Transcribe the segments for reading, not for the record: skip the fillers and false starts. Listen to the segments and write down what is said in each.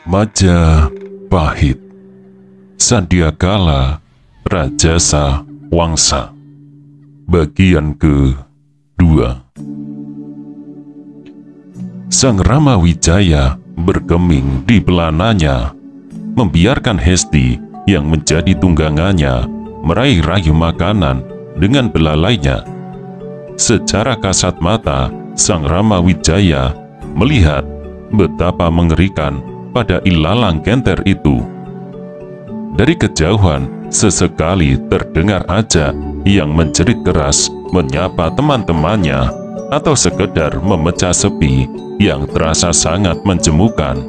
Majapahit, Sandiakala Rajasa Wangsa. Bagian kedua. Sang Rama Wijaya bergeming di pelananya, membiarkan Hesti yang menjadi tunggangannya meraih rayu makanan dengan belalainya. Secara kasat mata, Sang Rama Wijaya melihat betapa mengerikan pada ilalang genter itu. Dari kejauhan, sesekali terdengar Ajak yang menjerit keras menyapa teman-temannya atau sekedar memecah sepi yang terasa sangat menjemukan.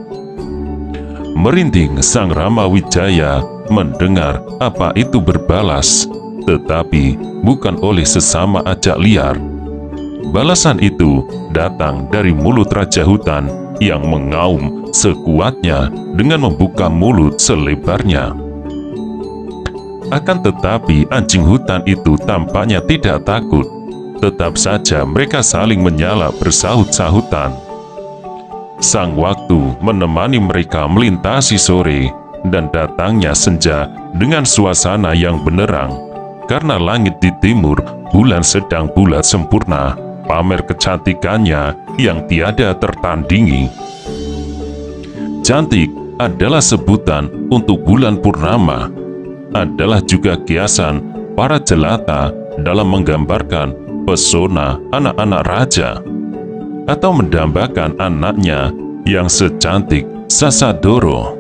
Merinding Sang Rama Wijaya mendengar apa itu berbalas, tetapi bukan oleh sesama Ajak liar. Balasan itu datang dari mulut Raja Hutan yang mengaum sekuatnya dengan membuka mulut selebarnya. Akan tetapi anjing hutan itu tampaknya tidak takut. Tetap saja mereka saling menyala bersahut-sahutan. Sang waktu menemani mereka melintasi sore dan datangnya senja dengan suasana yang benerang. Karena langit di timur bulan sedang bulat sempurna, pamer kecantikannya yang tiada tertandingi. Cantik adalah sebutan untuk bulan purnama, adalah juga kiasan para jelata dalam menggambarkan pesona anak-anak raja, atau mendambakan anaknya yang secantik Sasadoro.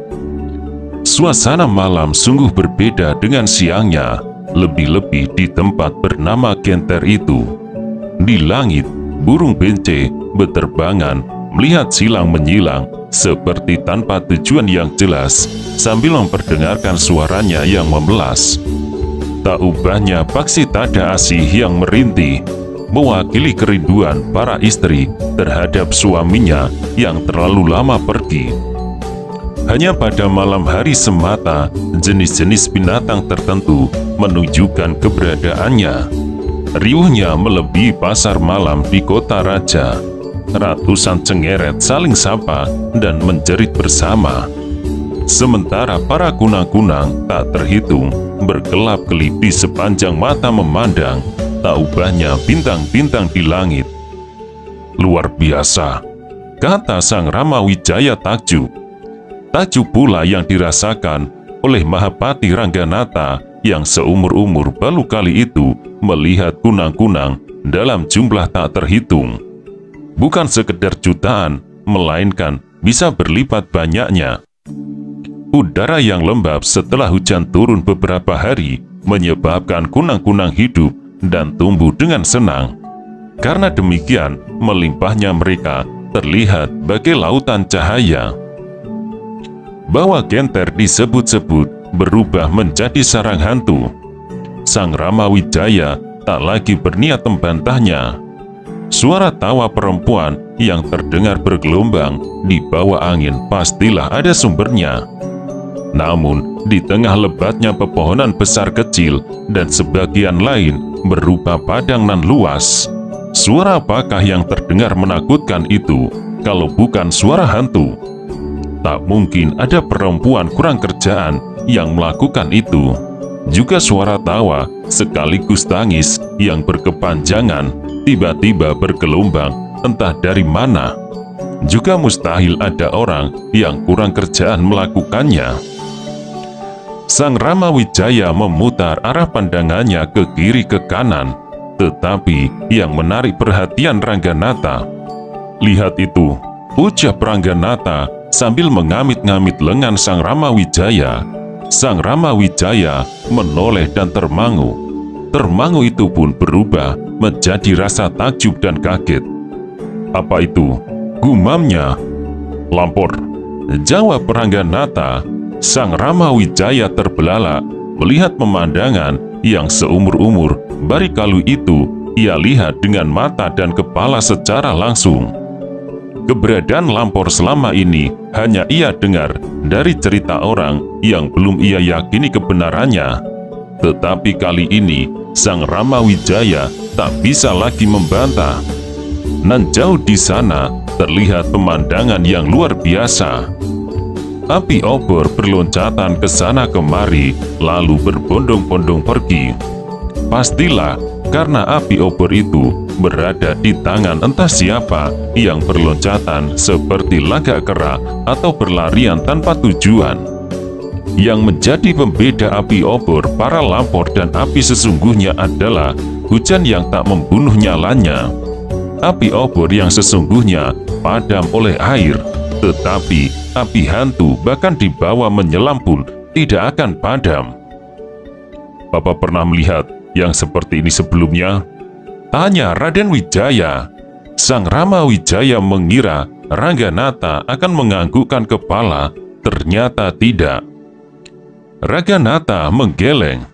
Suasana malam sungguh berbeda dengan siangnya, lebih-lebih di tempat bernama Genter itu. Di langit, burung bence berterbangan melihat silang menyilang seperti tanpa tujuan yang jelas sambil memperdengarkan suaranya yang memelas. Tak ubahnya paksi tada asih yang merintih, mewakili kerinduan para istri terhadap suaminya yang terlalu lama pergi. Hanya pada malam hari semata jenis-jenis binatang tertentu menunjukkan keberadaannya. Riuhnya melebihi pasar malam di kota raja. Ratusan cengeret saling sapa dan menjerit bersama. Sementara para kunang-kunang tak terhitung berkelap-kelip di sepanjang mata memandang, tak ubahnya bintang-bintang di langit. Luar biasa, kata Sang Rama Wijaya takjub. Takjub pula yang dirasakan oleh Mahapati Rangganata yang seumur-umur baru kali itu melihat kunang-kunang dalam jumlah tak terhitung. Bukan sekedar jutaan, melainkan bisa berlipat banyaknya. Udara yang lembab setelah hujan turun beberapa hari menyebabkan kunang-kunang hidup dan tumbuh dengan senang. Karena demikian, melimpahnya mereka terlihat bagai lautan cahaya. Bahwa Genter disebut-sebut berubah menjadi sarang hantu. Sang Rama Wijaya tak lagi berniat membantahnya. Suara tawa perempuan yang terdengar bergelombang di bawah angin pastilah ada sumbernya. Namun, di tengah lebatnya pepohonan besar kecil dan sebagian lain berupa padang nan luas, suara apakah yang terdengar menakutkan itu kalau bukan suara hantu? Tak mungkin ada perempuan kurang kerjaan yang melakukan itu. Juga suara tawa sekaligus tangis yang berkepanjangan tiba-tiba bergelombang entah dari mana. Juga mustahil ada orang yang kurang kerjaan melakukannya. Sang Rama Wijaya memutar arah pandangannya ke kiri ke kanan, tetapi yang menarik perhatian Rangganata. Lihat itu, ucap Rangganata sambil mengamit-ngamit lengan Sang Rama Wijaya. Sang Rama Wijaya menoleh dan termangu. Termangu itu pun berubah menjadi rasa takjub dan kaget. Apa itu? Gumamnya. Lampor, jawab Rangganata. Sang Rama Wijaya terbelalak melihat pemandangan yang seumur-umur barikalu itu ia lihat dengan mata dan kepala secara langsung. Keberadaan Lampor selama ini hanya ia dengar dari cerita orang yang belum ia yakini kebenarannya. Tetapi kali ini Sang Rama Wijaya tak bisa lagi membantah. Nan jauh di sana terlihat pemandangan yang luar biasa. Api obor berloncatan ke sana kemari, lalu berbondong-bondong pergi. Pastilah karena api obor itu berada di tangan entah siapa yang berloncatan seperti lagak kera atau berlarian tanpa tujuan. Yang menjadi pembeda api obor, para lampor dan api sesungguhnya adalah hujan yang tak membunuh nyalanya. Api obor yang sesungguhnya padam oleh air, tetapi api hantu bahkan dibawa menyelam pun tidak akan padam. Bapak pernah melihat yang seperti ini sebelumnya? Tanya Raden Wijaya. Sang Rama Wijaya mengira Rangganatha akan menganggukkan kepala, ternyata tidak. Rangganatha menggeleng.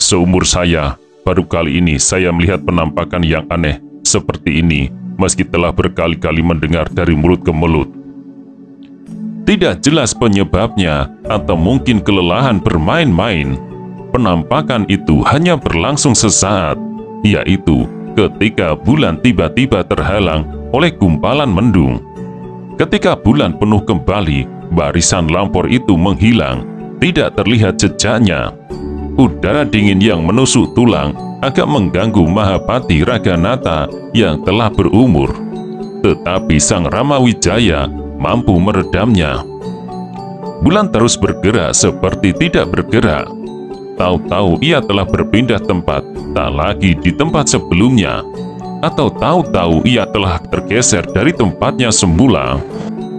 Seumur saya, baru kali ini saya melihat penampakan yang aneh seperti ini, meski telah berkali-kali mendengar dari mulut ke mulut. Tidak jelas penyebabnya, atau mungkin kelelahan bermain-main. Penampakan itu hanya berlangsung sesaat, yaitu ketika bulan tiba-tiba terhalang oleh gumpalan mendung. Ketika bulan penuh kembali, barisan lampor itu menghilang, tidak terlihat jejaknya. Udara dingin yang menusuk tulang agak mengganggu Mahapati Rangganatha yang telah berumur. Tetapi Sang Rama Wijaya mampu meredamnya. Bulan terus bergerak seperti tidak bergerak. Tahu-tahu ia telah berpindah tempat, tak lagi di tempat sebelumnya. Atau tahu-tahu ia telah tergeser dari tempatnya semula.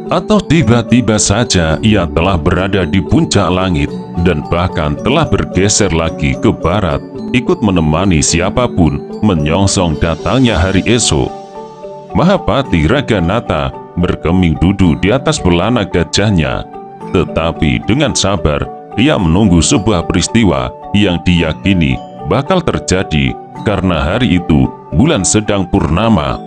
Atau tiba-tiba saja ia telah berada di puncak langit dan bahkan telah bergeser lagi ke barat, ikut menemani siapapun menyongsong datangnya hari esok. Mahapati Rangganatha berkeming duduk di atas belana gajahnya, tetapi dengan sabar ia menunggu sebuah peristiwa yang diyakini bakal terjadi karena hari itu bulan sedang purnama.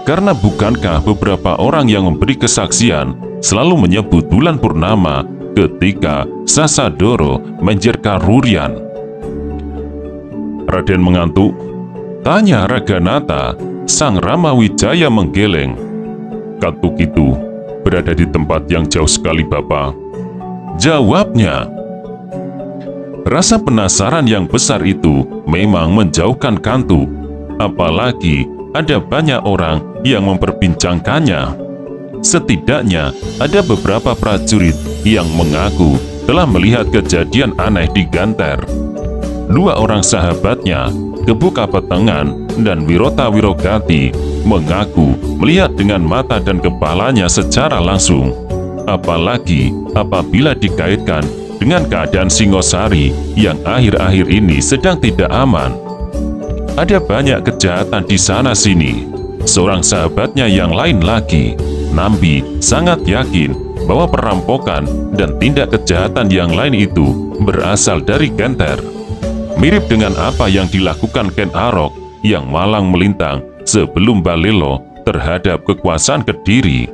Karena bukankah beberapa orang yang memberi kesaksian selalu menyebut bulan purnama ketika Sasadoro menjerka Rurian? Raden mengantuk? Tanya Rangganatha. Sang Rama Wijaya menggeleng. Katuk itu berada di tempat yang jauh sekali, Bapak. Jawabnya. Rasa penasaran yang besar itu memang menjauhkan Kantuk, apalagi ada banyak orang yang memperbincangkannya. Setidaknya ada beberapa prajurit yang mengaku telah melihat kejadian aneh di Ganter. Dua orang sahabatnya, Kebu Kapetengan dan Wirota Wirogati, mengaku melihat dengan mata dan kepalanya secara langsung. Apalagi apabila dikaitkan dengan keadaan Singosari yang akhir-akhir ini sedang tidak aman. Ada banyak kejahatan di sana-sini. Seorang sahabatnya yang lain lagi, Nambi, sangat yakin bahwa perampokan dan tindak kejahatan yang lain itu berasal dari Ganter. Mirip dengan apa yang dilakukan Ken Arok yang malang melintang sebelum Balelo terhadap kekuasaan Kediri.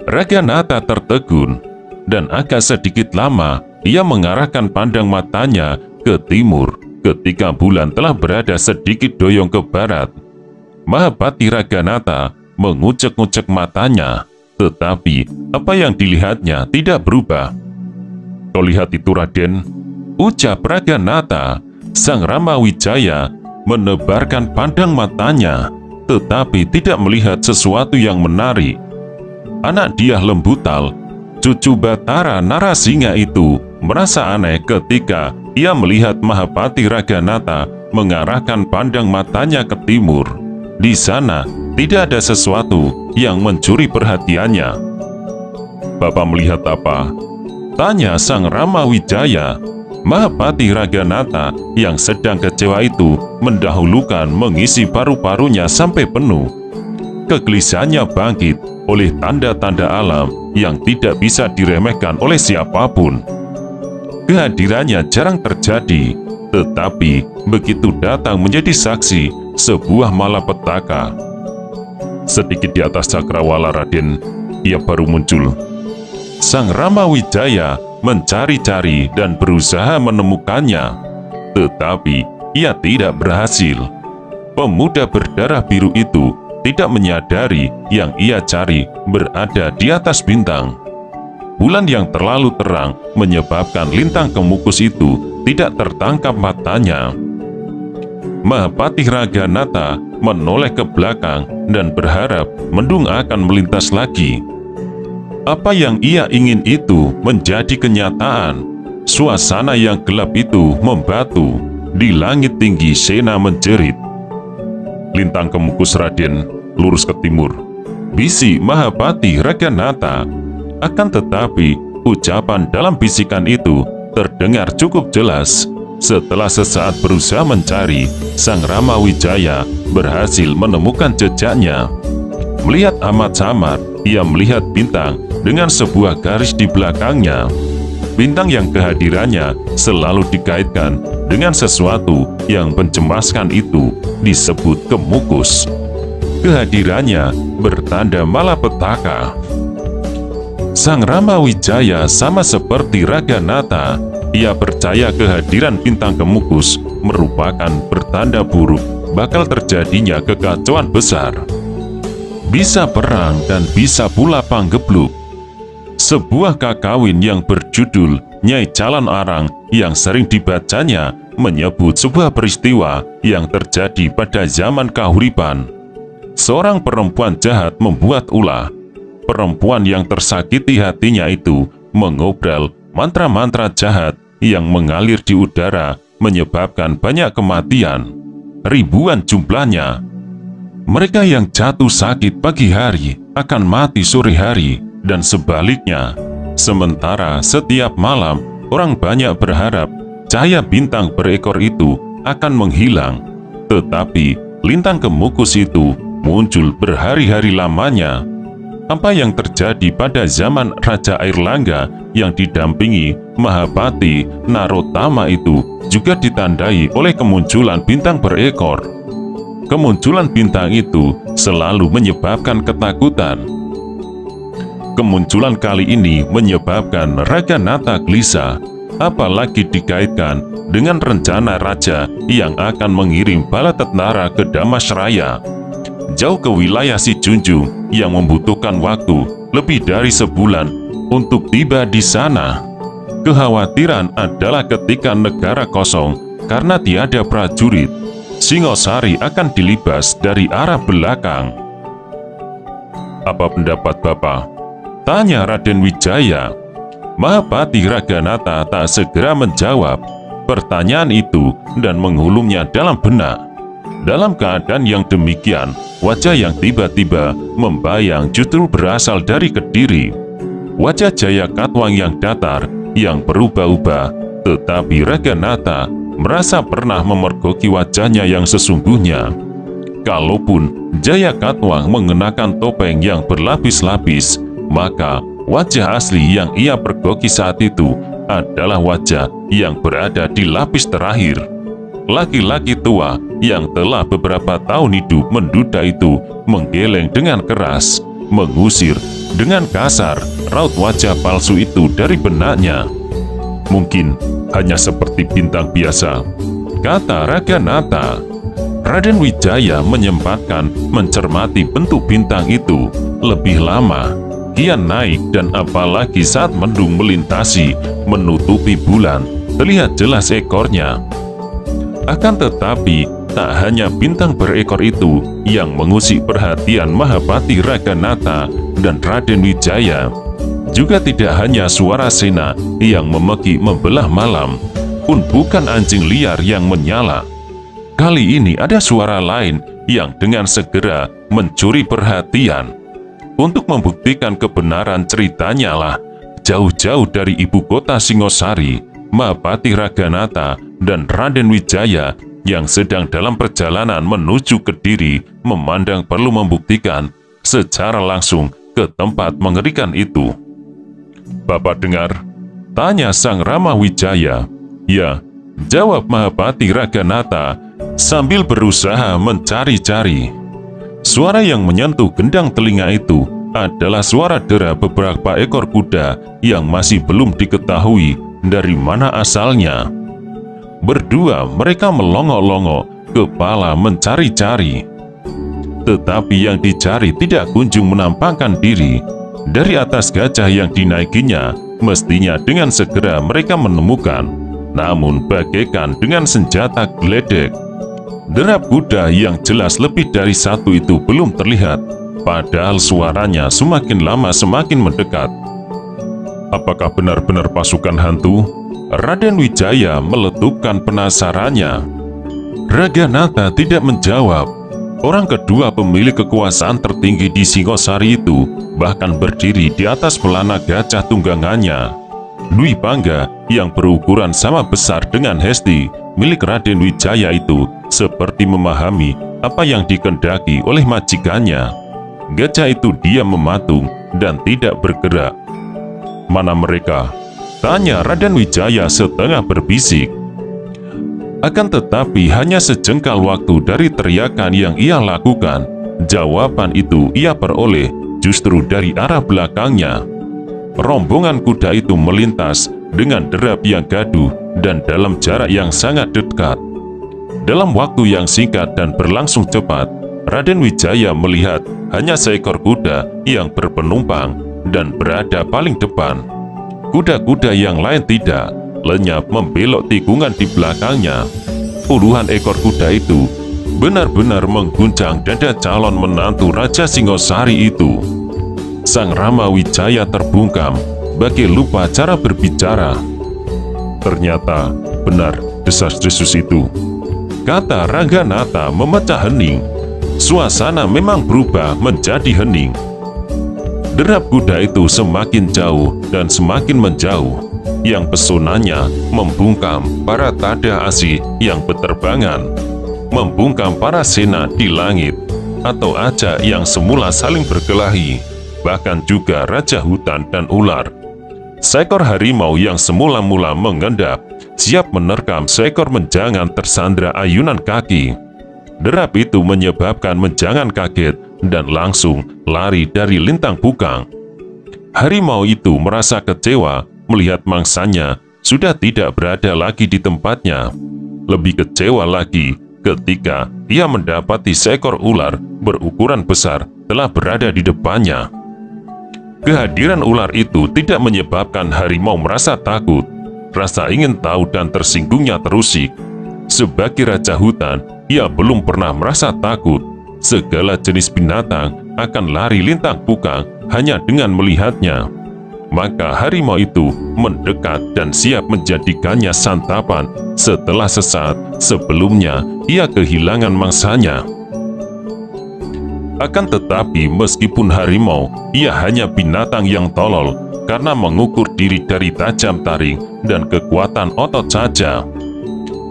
Rangganatha tertegun, dan agak sedikit lama ia mengarahkan pandang matanya ke timur ketika bulan telah berada sedikit doyong ke barat. Mahapati Rangganatha mengucek-ngucek matanya, tetapi apa yang dilihatnya tidak berubah. Kau lihat itu, Raden? Ucap Rangganatha. Sang Rama Wijaya menebarkan pandang matanya, tetapi tidak melihat sesuatu yang menarik. Anak dia Lembutal, cucu Batara Narasingha itu, merasa aneh ketika ia melihat Mahapati Rangganatha mengarahkan pandang matanya ke timur. Di sana tidak ada sesuatu yang mencuri perhatiannya. Bapak melihat apa? Tanya Sang Rama Wijaya. Mahapati Rangganatha yang sedang kecewa itu mendahulukan mengisi paru-parunya sampai penuh. Kegelisahannya bangkit oleh tanda-tanda alam yang tidak bisa diremehkan oleh siapapun. Kehadirannya jarang terjadi, tetapi begitu datang menjadi saksi sebuah malapetaka. Sedikit di atas cakrawala, Raden, ia baru muncul. Sang Rama Wijaya mencari-cari dan berusaha menemukannya, tetapi ia tidak berhasil. Pemuda berdarah biru itu tidak menyadari yang ia cari berada di atas bintang. Bulan yang terlalu terang menyebabkan Lintang Kemukus itu tidak tertangkap matanya. Mahapati Raganatha menoleh ke belakang dan berharap mendung akan melintas lagi. Apa yang ia ingin itu menjadi kenyataan. Suasana yang gelap itu membatu. Di langit tinggi Sena menjerit. "Lintang Kemukus, Raden, lurus ke timur," bisi Mahapati Raganatha. Akan tetapi ucapan dalam bisikan itu terdengar cukup jelas. Setelah sesaat berusaha mencari, Sang Ramawijaya berhasil menemukan jejaknya. Melihat amat samar, ia melihat bintang dengan sebuah garis di belakangnya. Bintang yang kehadirannya selalu dikaitkan dengan sesuatu yang mencemaskan itu disebut Kemukus. Kehadirannya bertanda malapetaka. Sang Ramawijaya sama seperti Raganatha, ia percaya kehadiran bintang Kemukus merupakan pertanda buruk bakal terjadinya kekacauan besar. Bisa perang dan bisa pula panggebluk. Sebuah kakawin yang berjudul Nyai Calon Arang yang sering dibacanya menyebut sebuah peristiwa yang terjadi pada zaman Kahuripan. Seorang perempuan jahat membuat ulah. Perempuan yang tersakiti hatinya itu mengobrol mantra-mantra jahat yang mengalir di udara menyebabkan banyak kematian. Ribuan jumlahnya. Mereka yang jatuh sakit pagi hari akan mati sore hari dan sebaliknya. Sementara setiap malam orang banyak berharap cahaya bintang berekor itu akan menghilang. Tetapi Lintang Kemukus itu muncul berhari-hari lamanya. Apa yang terjadi pada zaman Raja Airlangga yang didampingi Mahapati Narottama itu juga ditandai oleh kemunculan bintang berekor. Kemunculan bintang itu selalu menyebabkan ketakutan. Kemunculan kali ini menyebabkan Raganatha gelisah, apalagi dikaitkan dengan rencana raja yang akan mengirim bala tentara ke Damasraya, jauh ke wilayah Si Junjung yang membutuhkan waktu lebih dari sebulan untuk tiba di sana. Kekhawatiran adalah ketika negara kosong karena tiada prajurit, Singosari akan dilibas dari arah belakang. "Apa pendapat Bapak?" tanya Raden Wijaya. Mahapati Raganatha tak segera menjawab pertanyaan itu dan menghulumnya dalam benak. Dalam keadaan yang demikian, wajah yang tiba-tiba membayang justru berasal dari Kediri. Wajah Jayakatwang yang datar, yang berubah-ubah, tetapi Raganatha merasa pernah memergoki wajahnya yang sesungguhnya. Kalaupun Jayakatwang mengenakan topeng yang berlapis-lapis, maka wajah asli yang ia pergoki saat itu adalah wajah yang berada di lapis terakhir. Laki-laki tua yang telah beberapa tahun hidup menduda itu menggeleng dengan keras, mengusir dengan kasar raut wajah palsu itu dari benaknya. "Mungkin hanya seperti bintang biasa," kata Raganatha. Raden Wijaya menyempatkan mencermati bentuk bintang itu lebih lama. Kian naik dan apalagi saat mendung melintasi menutupi bulan, terlihat jelas ekornya. Akan tetapi, tak hanya bintang berekor itu yang mengusik perhatian Mahapati Raganatha dan Raden Wijaya. Juga tidak hanya suara Sena yang memeki membelah malam, pun bukan anjing liar yang menyala. Kali ini ada suara lain yang dengan segera mencuri perhatian. Untuk membuktikan kebenaran ceritanya lah, jauh-jauh dari ibu kota Singosari, Mahapati Raganatha dan Raden Wijaya yang sedang dalam perjalanan menuju Kediri memandang perlu membuktikan secara langsung ke tempat mengerikan itu. "Bapak dengar?" tanya Sang Ramawijaya. "Ya," jawab Mahapati Raganatha sambil berusaha mencari-cari. Suara yang menyentuh gendang telinga itu adalah suara dera beberapa ekor kuda yang masih belum diketahui dari mana asalnya. Berdua mereka melongo-longo, kepala mencari-cari. Tetapi yang dicari tidak kunjung menampakkan diri. Dari atas gajah yang dinaikinya, mestinya dengan segera mereka menemukan, namun bagaikan dengan senjata geledek. Derap kuda yang jelas lebih dari satu itu belum terlihat, padahal suaranya semakin lama semakin mendekat. Apakah benar-benar pasukan hantu? Raden Wijaya meletupkan penasarannya. Raganatha tidak menjawab. Orang kedua pemilik kekuasaan tertinggi di Singosari itu bahkan berdiri di atas pelana gajah tunggangannya. Dwi Pangga yang berukuran sama besar dengan Hesti, milik Raden Wijaya itu, seperti memahami apa yang dikehendaki oleh majikannya. Gajah itu diam mematung dan tidak bergerak. Mana mereka? Tanya Raden Wijaya setengah berbisik. Akan tetapi hanya sejengkal waktu dari teriakan yang ia lakukan, jawaban itu ia peroleh justru dari arah belakangnya. Rombongan kuda itu melintas dengan derap yang gaduh dan dalam jarak yang sangat dekat. Dalam waktu yang singkat dan berlangsung cepat, Raden Wijaya melihat hanya seekor kuda yang berpenumpang dan berada paling depan. Kuda-kuda yang lain tidak, lenyap membelok tikungan di belakangnya. Puluhan ekor kuda itu benar-benar mengguncang dada calon menantu Raja Singosari itu. Sang Rama Wijaya terbungkam, bagai lupa cara berbicara. Ternyata benar desas-desus itu, kata Raganatha memecah hening. Suasana memang berubah menjadi hening. Derap kuda itu semakin jauh dan semakin menjauh, yang pesonanya membungkam para tada asih yang berterbangan, membungkam para sena di langit, atau aja yang semula saling berkelahi, bahkan juga raja hutan dan ular. Seekor harimau yang semula-mula mengendap, siap menerkam seekor menjangan tersandra ayunan kaki. Derap itu menyebabkan menjangan kaget dan langsung lari dari lintang bukang. Harimau itu merasa kecewa melihat mangsanya sudah tidak berada lagi di tempatnya. Lebih kecewa lagi ketika ia mendapati seekor ular berukuran besar telah berada di depannya. Kehadiran ular itu tidak menyebabkan harimau merasa takut. Rasa ingin tahu dan tersinggungnya terusik. Sebagai raja hutan, ia belum pernah merasa takut. Segala jenis binatang akan lari lintang bukang hanya dengan melihatnya. Maka harimau itu mendekat dan siap menjadikannya santapan setelah sesaat sebelumnya ia kehilangan mangsanya. Akan tetapi meskipun harimau, ia hanya binatang yang tolol karena mengukur diri dari tajam taring dan kekuatan otot saja.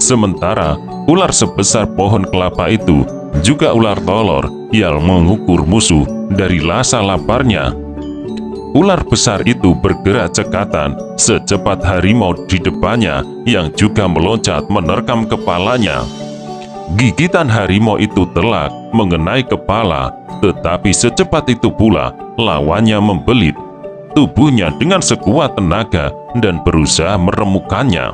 Sementara ular sebesar pohon kelapa itu juga ular tolor yang mengukur musuh dari rasa laparnya. Ular besar itu bergerak cekatan secepat harimau di depannya yang juga meloncat menerkam kepalanya. Gigitan harimau itu telak mengenai kepala, tetapi secepat itu pula lawannya membelit tubuhnya dengan sekuat tenaga dan berusaha meremukkannya.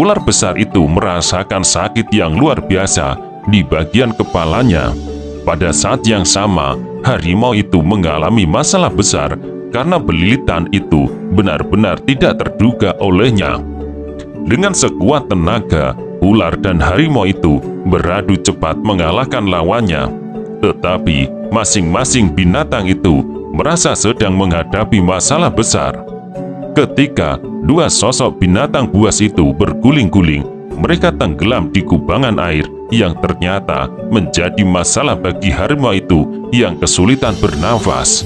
Ular besar itu merasakan sakit yang luar biasa di bagian kepalanya. Pada saat yang sama, harimau itu mengalami masalah besar karena belilitan itu benar-benar tidak terduga olehnya. Dengan sekuat tenaga, ular dan harimau itu beradu cepat mengalahkan lawannya. Tetapi masing-masing binatang itu merasa sedang menghadapi masalah besar. Ketika dua sosok binatang buas itu berguling-guling, mereka tenggelam di kubangan air yang ternyata menjadi masalah bagi harimau itu yang kesulitan bernafas.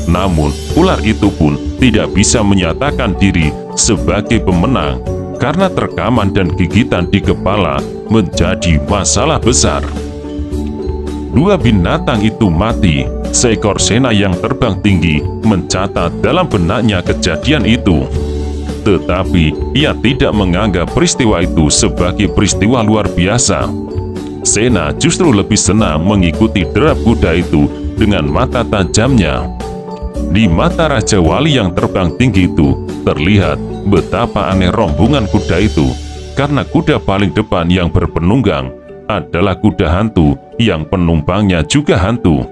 Namun, ular itu pun tidak bisa menyatakan diri sebagai pemenang karena terkaman dan gigitan di kepala menjadi masalah besar. Dua binatang itu mati. Seekor sena yang terbang tinggi mencatat dalam benaknya kejadian itu. Tetapi ia tidak menganggap peristiwa itu sebagai peristiwa luar biasa. Sena justru lebih senang mengikuti derap kuda itu dengan mata tajamnya. Di mata Raja Wali yang terbang tinggi itu terlihat betapa aneh rombongan kuda itu, karena kuda paling depan yang berpenunggang adalah kuda hantu yang penumpangnya juga hantu.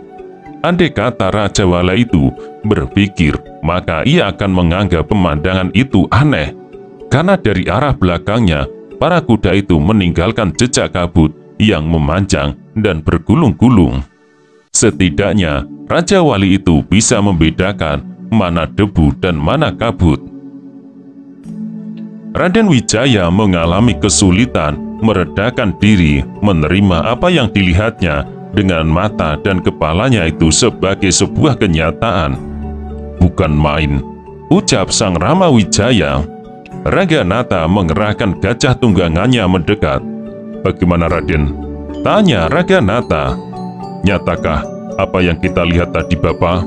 Andai kata Raja Wala itu berpikir, maka ia akan menganggap pemandangan itu aneh. Karena dari arah belakangnya, para kuda itu meninggalkan jejak kabut yang memanjang dan bergulung-gulung. Setidaknya, Raja Wali itu bisa membedakan mana debu dan mana kabut. Raden Wijaya mengalami kesulitan meredakan diri menerima apa yang dilihatnya dengan mata dan kepalanya itu sebagai sebuah kenyataan. Bukan main, ucap sang Rama Wijaya. Raganatha mengerahkan gajah tunggangannya mendekat. Bagaimana Raden? Tanya Raganatha. Nyatakah apa yang kita lihat tadi Bapak?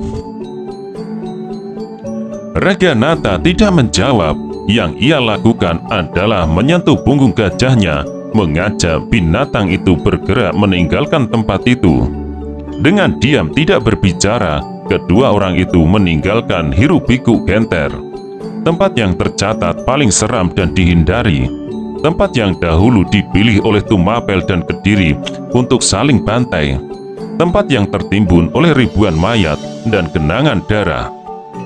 Raganatha tidak menjawab. Yang ia lakukan adalah menyentuh punggung gajahnya, mengajak binatang itu bergerak meninggalkan tempat itu. Dengan diam tidak berbicara, kedua orang itu meninggalkan hiruk-pikuk Genter. Tempat yang tercatat paling seram dan dihindari. Tempat yang dahulu dipilih oleh Tumapel dan Kediri untuk saling bantai. Tempat yang tertimbun oleh ribuan mayat dan genangan darah.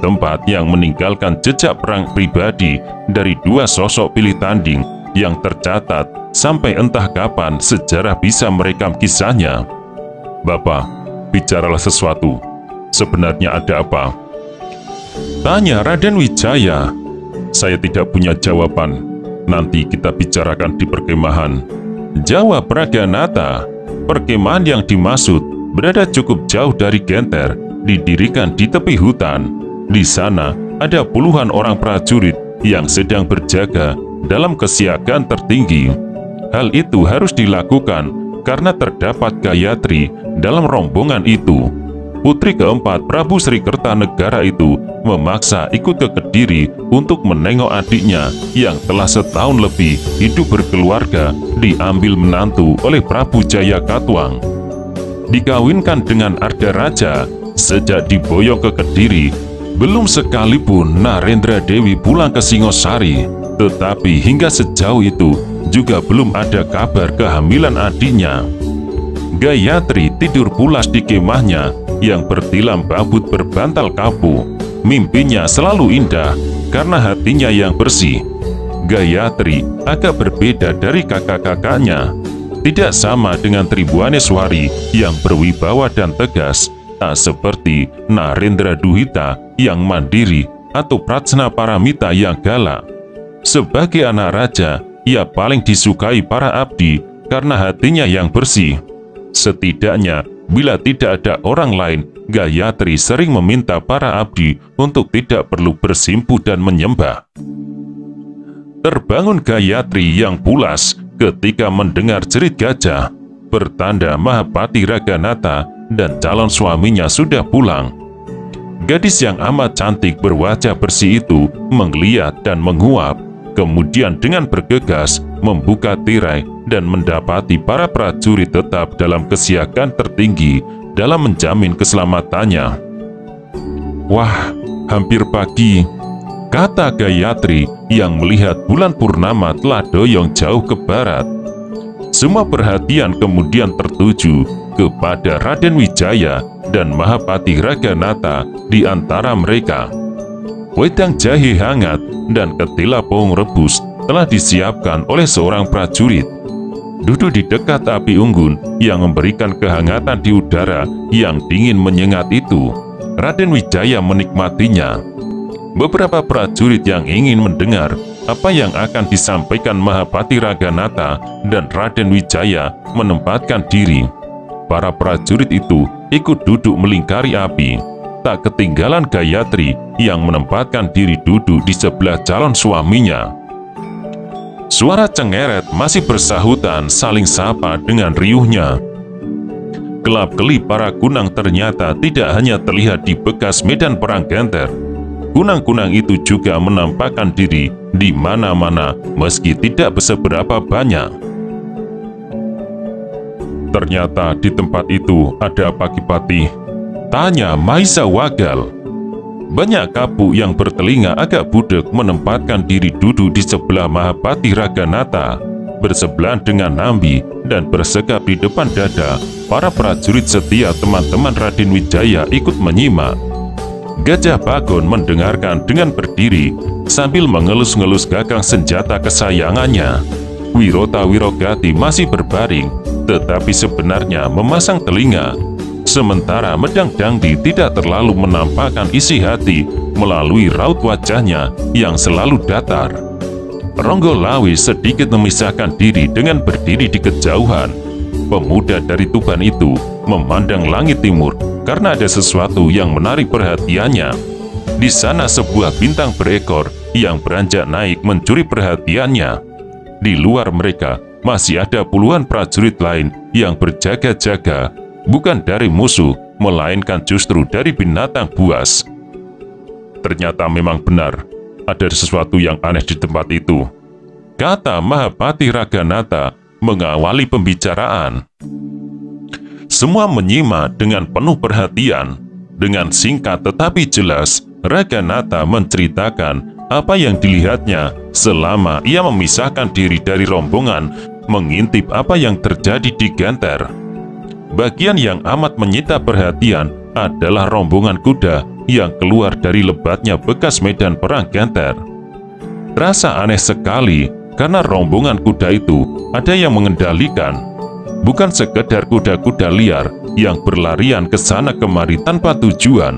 Tempat yang meninggalkan jejak perang pribadi dari dua sosok pilih tanding yang tercatat sampai entah kapan sejarah bisa merekam kisahnya. Bapak, bicaralah sesuatu. Sebenarnya ada apa? Tanya Raden Wijaya. Saya tidak punya jawaban. Nanti kita bicarakan di perkemahan. Jawab Raganatha. Perkemahan yang dimaksud berada cukup jauh dari Genter, didirikan di tepi hutan. Di sana ada puluhan orang prajurit yang sedang berjaga dalam kesiagaan tertinggi. Hal itu harus dilakukan karena terdapat Gayatri dalam rombongan itu. Putri keempat Prabu Sri Kertanegara itu memaksa ikut ke Kediri untuk menengok adiknya yang telah setahun lebih hidup berkeluarga diambil menantu oleh Prabu Jaya Katuang. Dikawinkan dengan Arda Raja, sejak diboyong ke Kediri, belum sekalipun Narendra Dewi pulang ke Singosari, tetapi hingga sejauh itu juga belum ada kabar kehamilan adiknya. Gayatri tidur pulas di kemahnya yang bertilam kabut berbantal kapu. Mimpinya selalu indah karena hatinya yang bersih. Gayatri agak berbeda dari kakak-kakaknya. Tidak sama dengan Tribuaneswari yang berwibawa dan tegas, tak seperti Narendra Duhita yang mandiri atau Pratsna Paramita yang galak. Sebagai anak raja, ia paling disukai para abdi karena hatinya yang bersih. Setidaknya, bila tidak ada orang lain, Gayatri sering meminta para abdi untuk tidak perlu bersimpu dan menyembah. Terbangun Gayatri yang pulas ketika mendengar jerit gajah, bertanda Mahapati Raganatha dan calon suaminya sudah pulang. Gadis yang amat cantik berwajah bersih itu menggeliat dan menguap, kemudian dengan bergegas membuka tirai dan mendapati para prajurit tetap dalam kesiagaan tertinggi dalam menjamin keselamatannya. Wah, hampir pagi, kata Gayatri yang melihat bulan purnama telah doyong jauh ke barat. Semua perhatian kemudian tertuju kepada Raden Wijaya dan Mahapati Raganatha di antara mereka. Wedang jahe hangat dan ketela pohon rebus telah disiapkan oleh seorang prajurit. Duduk di dekat api unggun yang memberikan kehangatan di udara yang dingin menyengat itu, Raden Wijaya menikmatinya. Beberapa prajurit yang ingin mendengar apa yang akan disampaikan Mahapati Raganatha dan Raden Wijaya menempatkan diri. Para prajurit itu ikut duduk melingkari api. Tak ketinggalan Gayatri yang menempatkan diri duduk di sebelah calon suaminya. Suara cengeret masih bersahutan saling sapa dengan riuhnya. Kelap-kelip para kunang ternyata tidak hanya terlihat di bekas medan perang Genter. Kunang-kunang itu juga menampakkan diri di mana-mana meski tidak seberapa banyak. Ternyata di tempat itu ada apa Kipati? Tanya Mahisa Wagal. Banyak kapu yang bertelinga agak budek menempatkan diri duduk di sebelah Mahapati Raganatha, bersebelahan dengan Nambi dan bersekap di depan dada para prajurit setia teman-teman Raden Wijaya ikut menyimak. Gajah Bagon mendengarkan dengan berdiri sambil mengelus-ngelus gagang senjata kesayangannya. Wirota Wirogati masih berbaring, tetapi sebenarnya memasang telinga. Sementara Medang Dangdi tidak terlalu menampakkan isi hati melalui raut wajahnya yang selalu datar. Ronggo Lawi sedikit memisahkan diri dengan berdiri di kejauhan. Pemuda dari Tuban itu memandang langit timur karena ada sesuatu yang menarik perhatiannya. Di sana sebuah bintang berekor yang beranjak naik mencuri perhatiannya. Di luar mereka masih ada puluhan prajurit lain yang berjaga-jaga, bukan dari musuh, melainkan justru dari binatang buas. Ternyata memang benar, ada sesuatu yang aneh di tempat itu, kata Mahapati Raganata mengawali pembicaraan. Semua menyimak dengan penuh perhatian. Dengan singkat tetapi jelas, Raganata menceritakan apa yang dilihatnya selama ia memisahkan diri dari rombongan mengintip apa yang terjadi di Genter. Bagian yang amat menyita perhatian adalah rombongan kuda yang keluar dari lebatnya bekas medan perang Genter. Terasa aneh sekali karena rombongan kuda itu ada yang mengendalikan, bukan sekedar kuda-kuda liar yang berlarian ke sana kemari tanpa tujuan.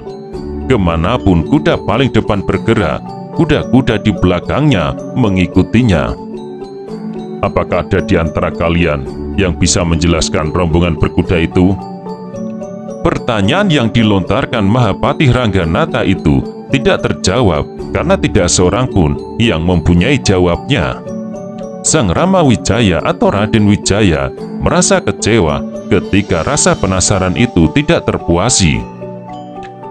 Kemanapun kuda paling depan bergerak, kuda-kuda di belakangnya mengikutinya. Apakah ada di antara kalian yang bisa menjelaskan rombongan berkuda itu? Pertanyaan yang dilontarkan Mahapati Rangganata itu tidak terjawab karena tidak seorang pun yang mempunyai jawabnya. Sang Rama Wijaya atau Raden Wijaya merasa kecewa ketika rasa penasaran itu tidak terpuasi.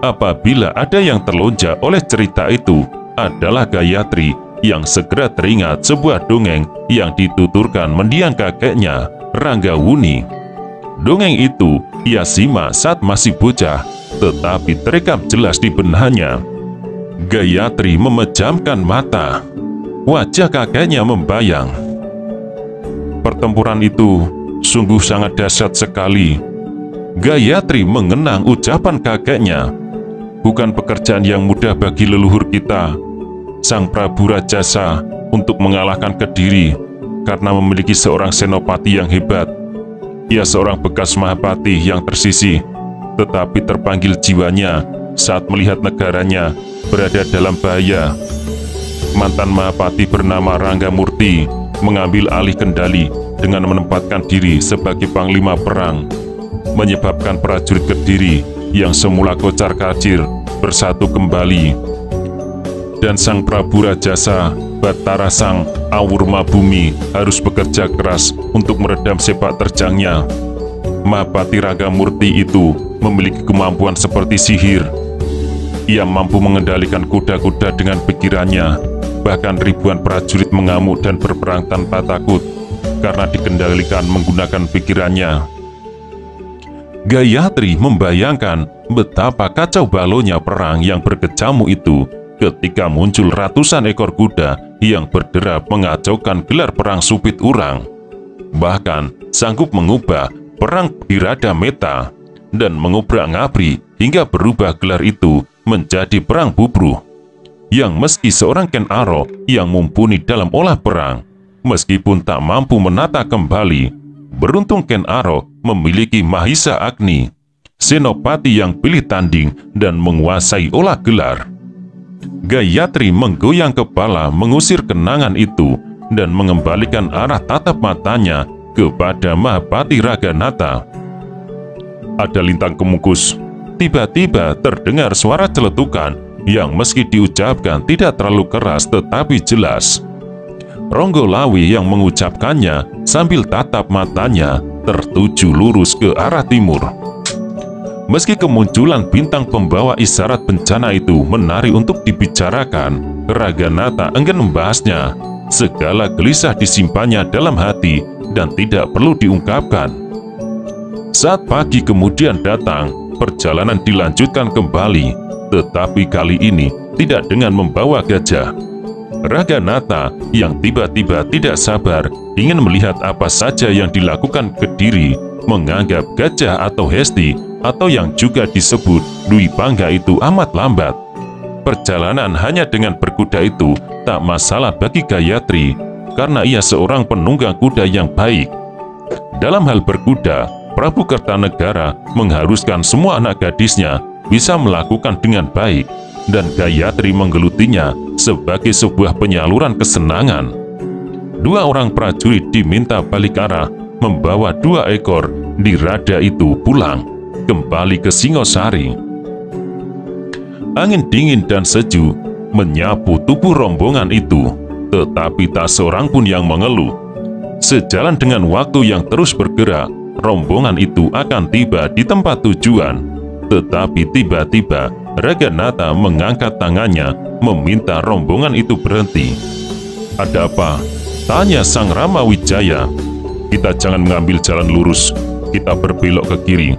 Apabila ada yang terlonjak oleh cerita itu adalah Gayatri yang segera teringat sebuah dongeng yang dituturkan mendiang kakeknya, Ranggawuni. Dongeng itu ia simak saat masih bocah, tetapi terekam jelas di benaknya. Gayatri memejamkan mata. Wajah kakeknya membayang. Pertempuran itu sungguh sangat dahsyat sekali. Gayatri mengenang ucapan kakeknya. Bukan pekerjaan yang mudah bagi leluhur kita, Sang Prabu Rajasa, untuk mengalahkan Kediri karena memiliki seorang senopati yang hebat. Ia seorang bekas Mahapati yang tersisih, tetapi terpanggil jiwanya saat melihat negaranya berada dalam bahaya. Mantan Mahapati bernama Ranggamurti mengambil alih kendali dengan menempatkan diri sebagai panglima perang, menyebabkan prajurit Kediri yang semula kocar-kacir bersatu kembali. Dan Sang Prabu Rajasa, Batara Sang Awurma Bumi, harus bekerja keras untuk meredam sepak terjangnya. Mahapati Ranggamurti itu memiliki kemampuan seperti sihir. Ia mampu mengendalikan kuda-kuda dengan pikirannya. Bahkan ribuan prajurit mengamuk dan berperang tanpa takut karena dikendalikan menggunakan pikirannya. Gayatri membayangkan betapa kacau balaunya perang yang berkecamuk itu ketika muncul ratusan ekor kuda yang berderap mengacaukan gelar perang Supit Urang. Bahkan sanggup mengubah perang Birada Meta dan mengobrak-ngabrik hingga berubah gelar itu menjadi perang Bubruh. Yang meski seorang Ken Arok yang mumpuni dalam olah perang, meskipun tak mampu menata kembali, beruntung Ken Arok memiliki Mahisa Agni, senopati yang pilih tanding dan menguasai olah gelar. Gayatri menggoyang kepala mengusir kenangan itu dan mengembalikan arah tatap matanya kepada Mahapati Raganata. Ada lintang kemukus. Tiba-tiba terdengar suara celetukan yang meski diucapkan tidak terlalu keras tetapi jelas. Ronggo Lawi yang mengucapkannya sambil tatap matanya tertuju lurus ke arah timur. Meski kemunculan bintang pembawa isyarat bencana itu menarik untuk dibicarakan, Raganata enggan membahasnya. Segala gelisah disimpannya dalam hati dan tidak perlu diungkapkan. Saat pagi kemudian datang, perjalanan dilanjutkan kembali, tetapi kali ini tidak dengan membawa gajah. Raganata yang tiba-tiba tidak sabar ingin melihat apa saja yang dilakukan Kediri menganggap Gajah atau Hesti atau yang juga disebut Dwi Pangga itu amat lambat. Perjalanan hanya dengan berkuda itu tak masalah bagi Gayatri, karena ia seorang penunggang kuda yang baik. Dalam hal berkuda, Prabu Kertanegara mengharuskan semua anak gadisnya bisa melakukan dengan baik, dan Gayatri menggelutinya sebagai sebuah penyaluran kesenangan. Dua orang prajurit diminta balik arah membawa 2 ekor dirada itu pulang kembali ke Singosari. Angin dingin dan sejuk menyapu tubuh rombongan itu, tetapi tak seorang pun yang mengeluh. Sejalan dengan waktu yang terus bergerak, rombongan itu akan tiba di tempat tujuan. Tetapi tiba-tiba Raganatha mengangkat tangannya meminta rombongan itu berhenti. "Ada apa?" tanya Sang Ramawijaya. "Kita jangan mengambil jalan lurus, kita berbelok ke kiri.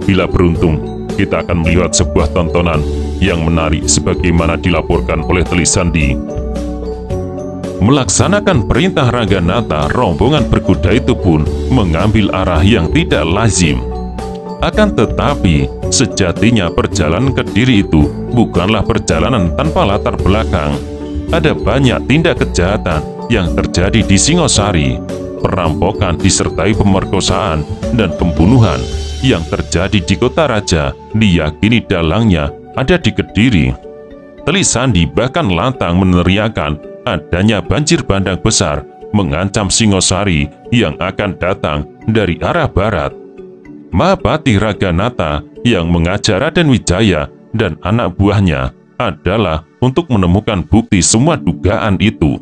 Bila beruntung, kita akan melihat sebuah tontonan yang menarik sebagaimana dilaporkan oleh Teli Sandi." Melaksanakan perintah Raganatha, rombongan berkuda itu pun mengambil arah yang tidak lazim. Akan tetapi, sejatinya perjalanan ke Kediri itu bukanlah perjalanan tanpa latar belakang. Ada banyak tindak kejahatan yang terjadi di Singosari. Perampokan disertai pemerkosaan dan pembunuhan yang terjadi di kota raja diyakini dalangnya ada di Kediri. Teli Sandi bahkan lantang meneriakkan adanya banjir bandang besar mengancam Singosari yang akan datang dari arah barat. Mahapati Raganatha yang mengajar Raden Wijaya dan anak buahnya adalah untuk menemukan bukti semua dugaan itu.